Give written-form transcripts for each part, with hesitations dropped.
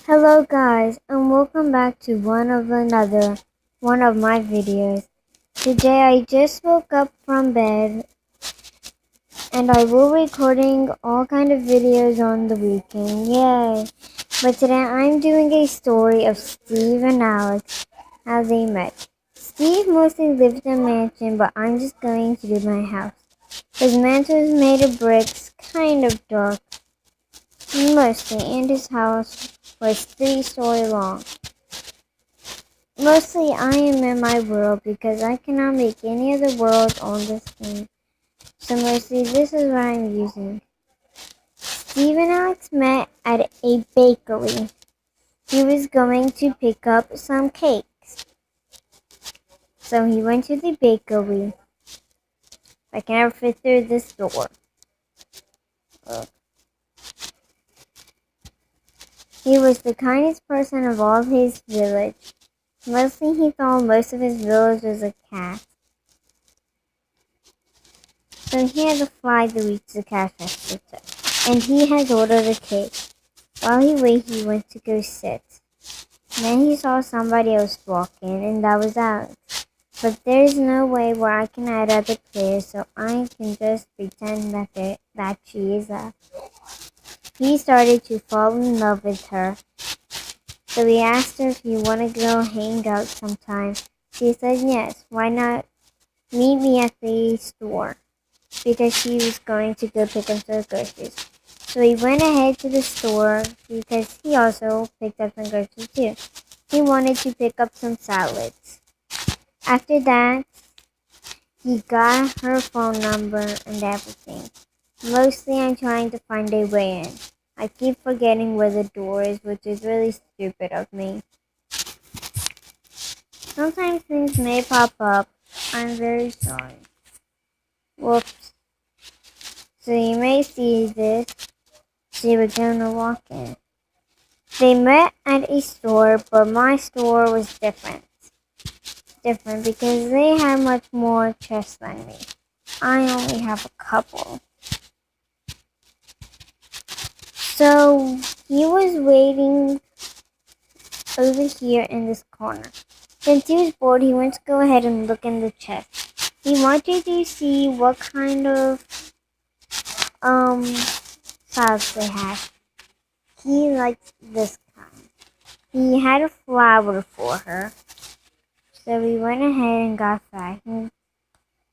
Hello guys and welcome back to another one of my videos. Today I just woke up from bed and I will be recording all kind of videos on the weekend. Yay! But today I'm doing a story of Steve and Alex, how they met. Steve mostly lived in a mansion, but I'm just going to do my house. His mansion was made of bricks, kind of dark, mostly, and his house was 3 story long. Mostly I am in my world because I cannot make any other world on this game. So mostly this is what I'm using. Steve and Alex met at a bakery. He was going to pick up some cakes. So he went to the bakery. I can never fit through this door. Ugh. He was the kindest person of all his village. Mostly he thought most of his village was a cat. So he had to fly to reach the cash register, and he had ordered a cake. While he waited, he went to go sit. Then he saw somebody else walking, and that was Alex. But there's no way where I can add other players, so I can just pretend that she is up. He started to fall in love with her. So he asked her if he want to go hang out sometime. She said yes, why not meet me at the store? Because she was going to go pick up some groceries. So he went ahead to the store because he also picked up some groceries too. He wanted to pick up some salads. After that, he got her phone number and everything. Mostly I'm trying to find a way in. I keep forgetting where the door is, which is really stupid of me. Sometimes things may pop up. I'm very sorry. Whoops. So you may see this. They were gonna walk in. They met at a store, but my store was different. Different because they had much more chests than me. I only have a couple. So he was waiting over here in this corner. Since he was bored, he went to go ahead and look in the chest. He wanted to see what kind of salads they had. He liked this kind. He had a flower for her. So we went ahead and got that.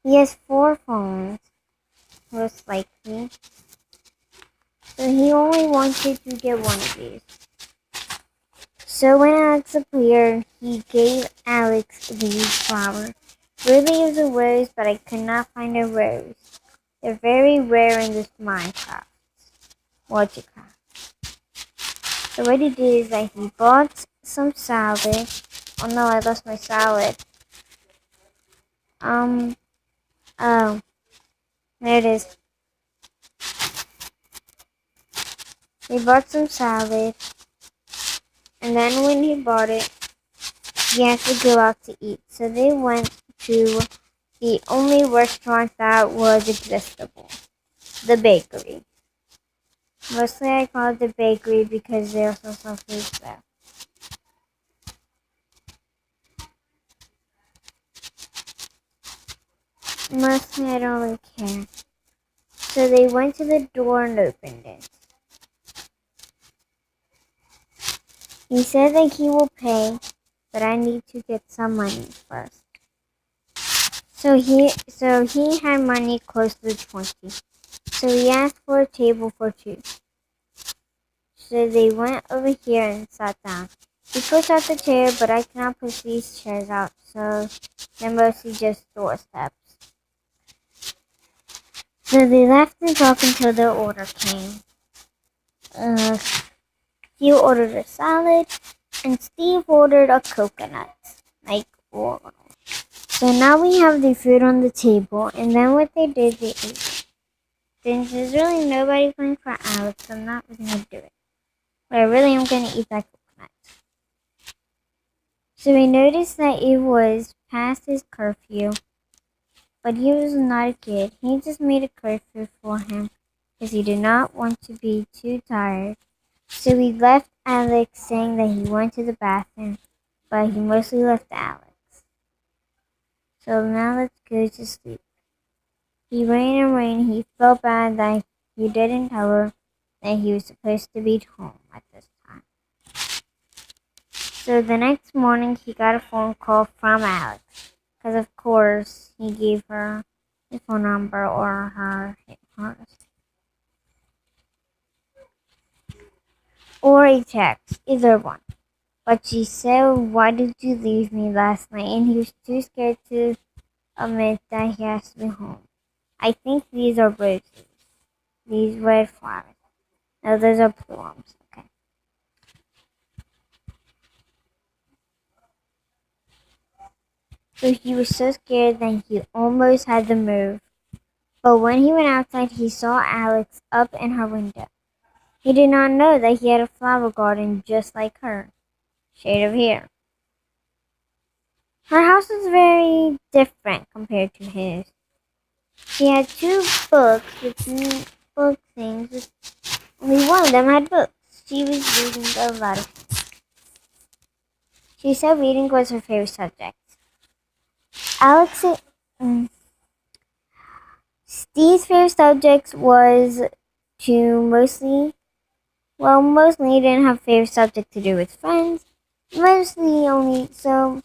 He has 4 phones, most likely. So he only wanted to get one of these. So when Alex appeared, he gave Alex these flowers. Really is a rose, but I could not find a rose. They're very rare in this Minecraft. Whatchacraft. So what he did is that he bought some salad. Oh no, I lost my salad. Oh, there it is. He bought some salad, and then when he bought it, he had to go out to eat. So they went to the only restaurant that was existable, the bakery. Mostly I call it the bakery because they also sell food there. Mostly I don't really care. So they went to the door and opened it. He said that he will pay, but I need to get some money first. So he had money close to 20. So he asked for a table for 2. So they went over here and sat down. He pushed out the chair, but I cannot push these chairs out, so they're mostly just doorsteps. So they left and talked until their order came. He ordered a salad, and Steve ordered a coconut. Whoa. So now we have the food on the table, and then what they did, they ate. Since there's really nobody playing for Alex, I'm not really going to do it. But I really am going to eat that coconut. So we noticed that it was past his curfew, but he was not a kid. He just made a curfew for him because he did not want to be too tired So he left Alex saying that he went to the bathroom, but he mostly left Alex. So now let's go to sleep. He ran and ran. He felt bad that he didn't tell her that he was supposed to be home at this time. So the next morning he got a phone call from Alex. Because of course he gave her his phone number or hers. Or a text, either one. But she said, "Why did you leave me last night?" And he was too scared to admit that he has to be home. I think these are roses. These red flowers. No, those are plums. Okay. So he was so scared that he almost had to move. But when he went outside, he saw Alex up in her window. He did not know that he had a flower garden just like her. Shade of hair. Her house was very different compared to his. She had two books with book things. Only one of them had books. She was reading a lot of things. She said reading was her favorite subject. Alex, Steve's favorite subject was to mostly he didn't have favorite subject to do with friends. Mostly only, so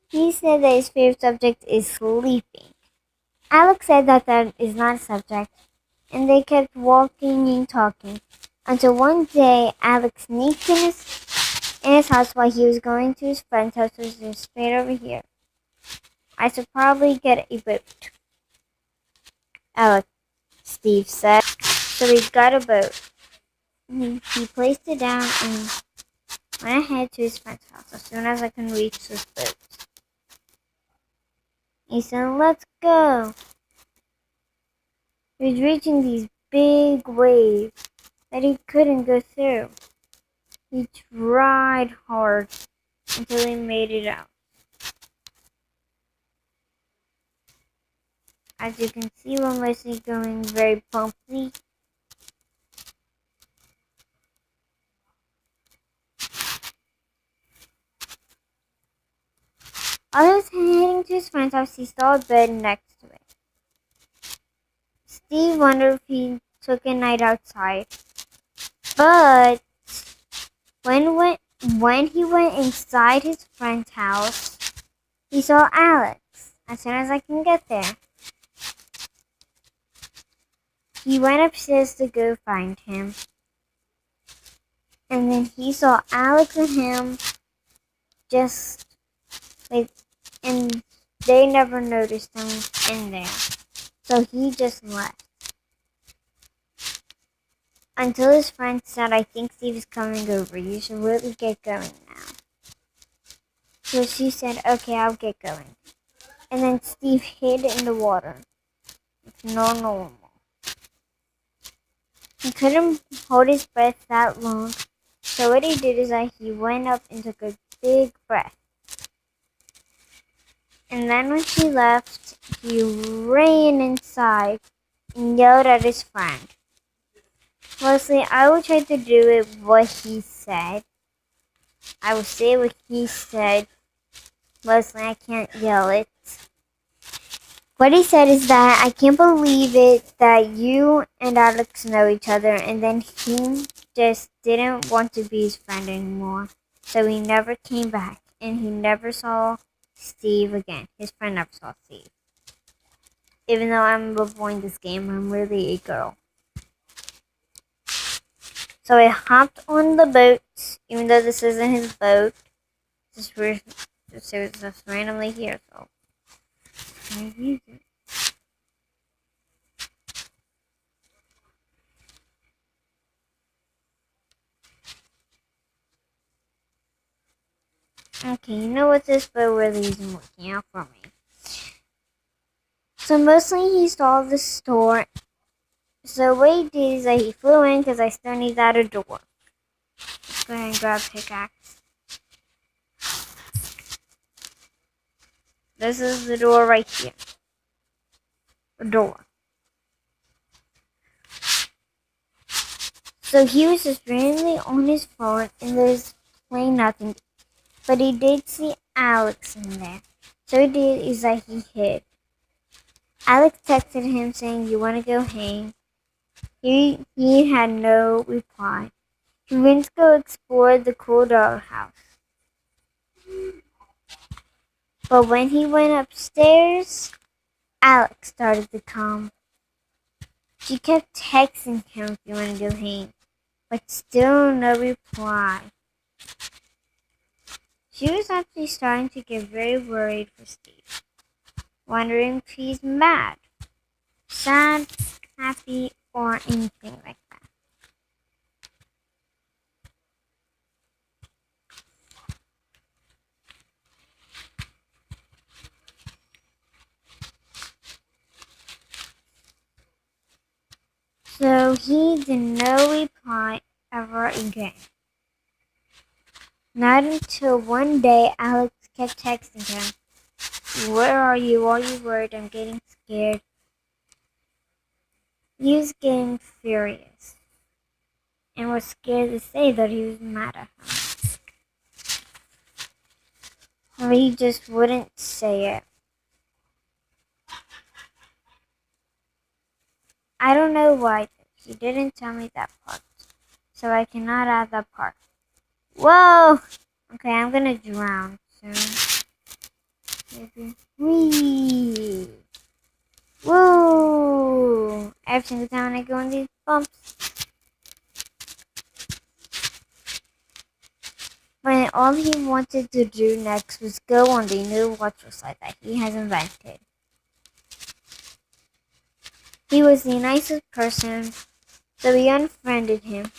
he said that his favorite subject is sleeping. Alex said that that is not a subject, and they kept walking and talking until one day Alex sneaked in his house while he was going to his friend's house, which is straight over here. I should probably get a boat, Alex, Steve said. So we got a boat. He placed it down and went ahead to his friend's house as soon as I can reach this boat. He said, "Let's go." He was reaching these big waves that he couldn't go through. He tried hard until he made it out. As you can see, we're mostly going very bumpy. While he was heading to his friend's house, he saw a bed next to it. Steve wondered if he took a night outside, but when he went inside his friend's house, he saw Alex. As soon as I can get there, he went upstairs to go find him. And then he saw Alex and him just like, and they never noticed him in there. So he just left. Until his friend said, "I think Steve is coming over. You should really get going now." So she said, "Okay, I'll get going." And then Steve hid in the water. It's not normal. He couldn't hold his breath that long. So what he did is that he went up and took a big breath. And then when she left, he ran inside and yelled at his friend. Mostly, I will try to do it what he said. I will say what he said. Mostly, I can't yell it. What he said is that, "I can't believe it that you and Alex know each other," and then he just didn't want to be his friend anymore. So he never came back, and he never saw Steve again. His friend never saw Steve. Even though I'm avoiding this game, I'm really a girl. So I hopped on the boat, even though this isn't his boat. It was just randomly here, so I use it. Okay, you know what, this boat really isn't working out for me. So mostly he saw the store. So what he did is that he flew in because I still need that a door. Let's go ahead and grab pickaxe. This is the door right here. The door. So he was just randomly on his phone and there's playing nothing. But he did see Alex in there. So he did is that he hid. Alex texted him saying, "You want to go hang?" He had no reply. He went to go explore the cool doghouse. But when he went upstairs, Alex started to come. She kept texting him if you want to go hang, but still no reply. She was actually starting to get very worried for Steve, wondering if he's mad, sad, happy, or anything like that. So he did no reply ever again. Not until one day Alex kept texting him, "Where are you? Are you worried? I'm getting scared." He was getting furious and was scared to say that he was mad at her. But he just wouldn't say it. I don't know why he didn't tell me that part, so I cannot add that part. Whoa! Okay, I'm gonna drown soon. Maybe. Whee! Whoa! Every single time I go on these bumps. But all he wanted to do next was go on the new water slide that he has invented. He was the nicest person, so we unfriended him.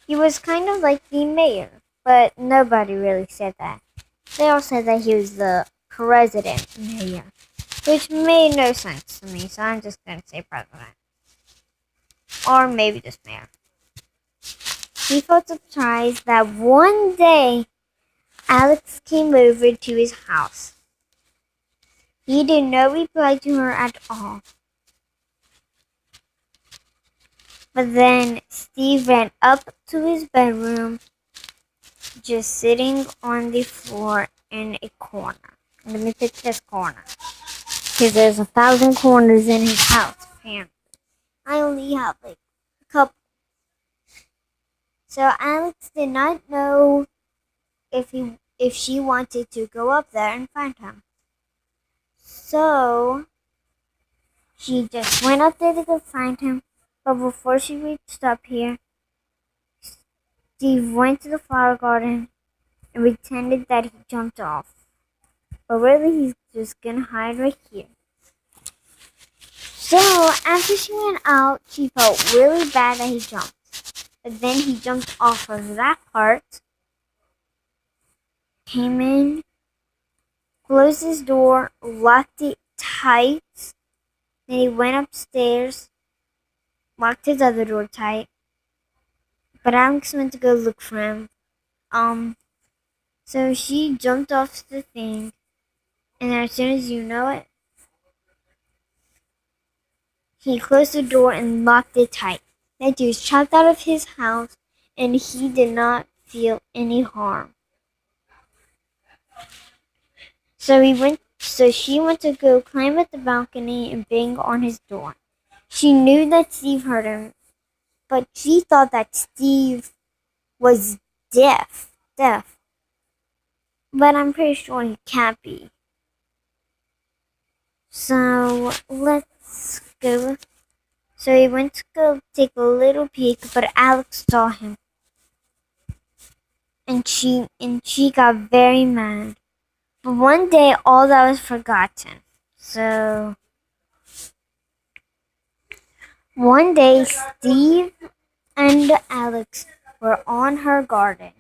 He was kind of like the mayor, but nobody really said that. They all said that he was the president mayor, which made no sense to me, so I'm just gonna say president. Or maybe just mayor. He felt surprised that one day Alex came over to his house. He did not reply to her at all. But then Steve ran up to his bedroom, just sitting on the floor in a corner. Let me pick this corner. Because there's 1,000 corners in his house, apparently. I only have like a couple. So Alex did not know if she wanted to go up there and find him. So she just went up there to go find him. But before she reached up here, Steve went to the flower garden and pretended that he jumped off. But really, he's just gonna hide right here. So after she went out, she felt really bad that he jumped. But then he jumped off of that part, came in, closed his door, locked it tight. Then he went upstairs, locked his other door tight. But Alex went to go look for him. So she jumped off the thing, and as soon as you know it, he closed the door and locked it tight. That dude was chopped out of his house, and he did not feel any harm. So she went to go climb up the balcony and bang on his door. She knew that Steve heard him, but she thought that Steve was deaf. But I'm pretty sure he can't be. So let's go. So he went to go take a little peek, but Alex saw him. And she got very mad. But one day all that was forgotten. So one day Steve and Alex were on her garden.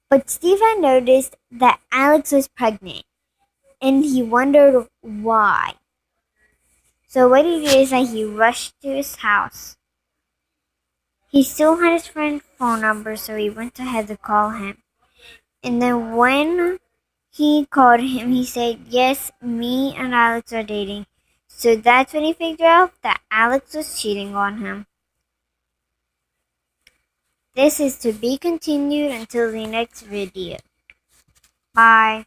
But Steve had noticed that Alex was pregnant, and he wondered why. So what he did is that he rushed to his house. He still had his friend's phone number, so he went ahead to call him. And then when he called him, he said, "Yes, me and Alex are dating." So that's when he figured out that Alex was cheating on him. This is to be continued until the next video. Bye.